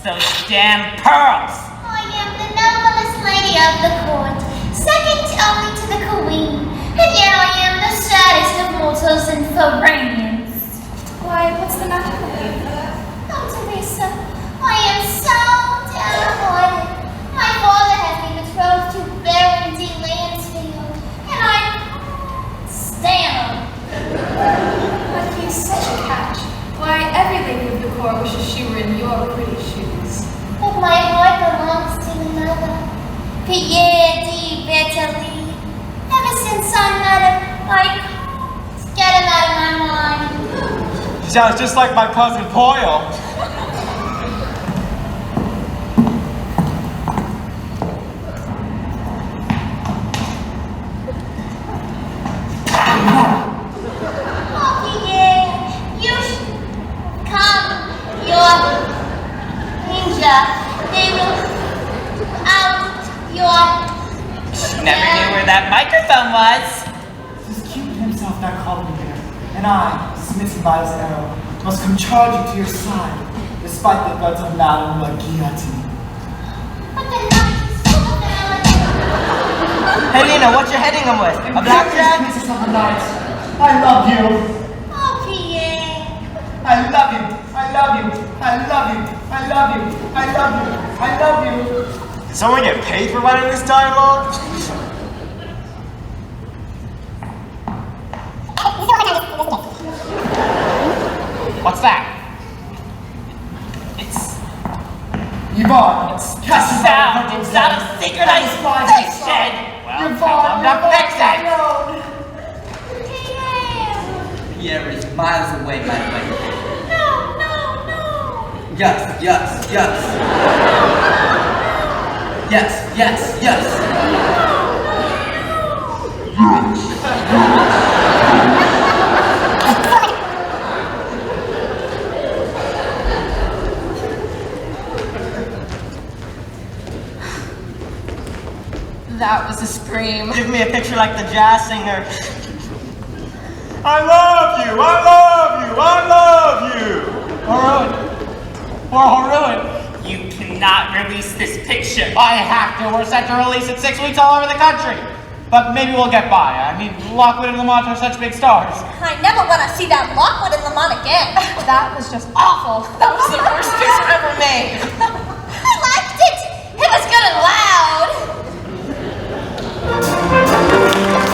those damn pearls! I am the noblest lady of the court, second only to the queen, and yet I am the saddest of mortals and Floranians. Why, what's the matter with you? Oh, Teresa, I am so downhearted. My father has been betrothed to Baron de Lansfield, and I stand. But he's such a catch. Why, every lady of the court wishes she were in your pretty shoes. But my heart belongs to another, Pierre de Bertolini. Ever since I met him, I can't get him out of my mind. He sounds just like my cousin Poyle. Oh, Pierre, you should come. Your ninja, they will out your... Never knew where that microphone was. This cute himself that called me here, and I, smitten by his arrow, must come charging to your side, despite the guts of Madame la Guillotine. But the night is full of melody. Hey Lina, what you heading him with? A blackjack? Princess of the night, I love you. Oh, Pierre. I love you. I love you. I love you. I love you. I love you. I love you. Did someone get paid for writing this dialogue? What's that? It's Yvonne, catch him sound. It's not a synchronized station. Well, Yvonne, I'm not fixing. Pierre. Pierre is miles away, my lady. No, no, no. Yes, yes, yes. Yes, yes, yes. That was a scream. Give me a picture like the jazz singer. I love you! I love you! I love you! Or ruin. You cannot release this picture. I have to. We're set to release it 6 weeks all over the country. But maybe we'll get by. I mean, Lockwood and Lamont are such big stars. I never want to see that Lockwood and Lamont again. That was just awful. That was the worst picture ever made.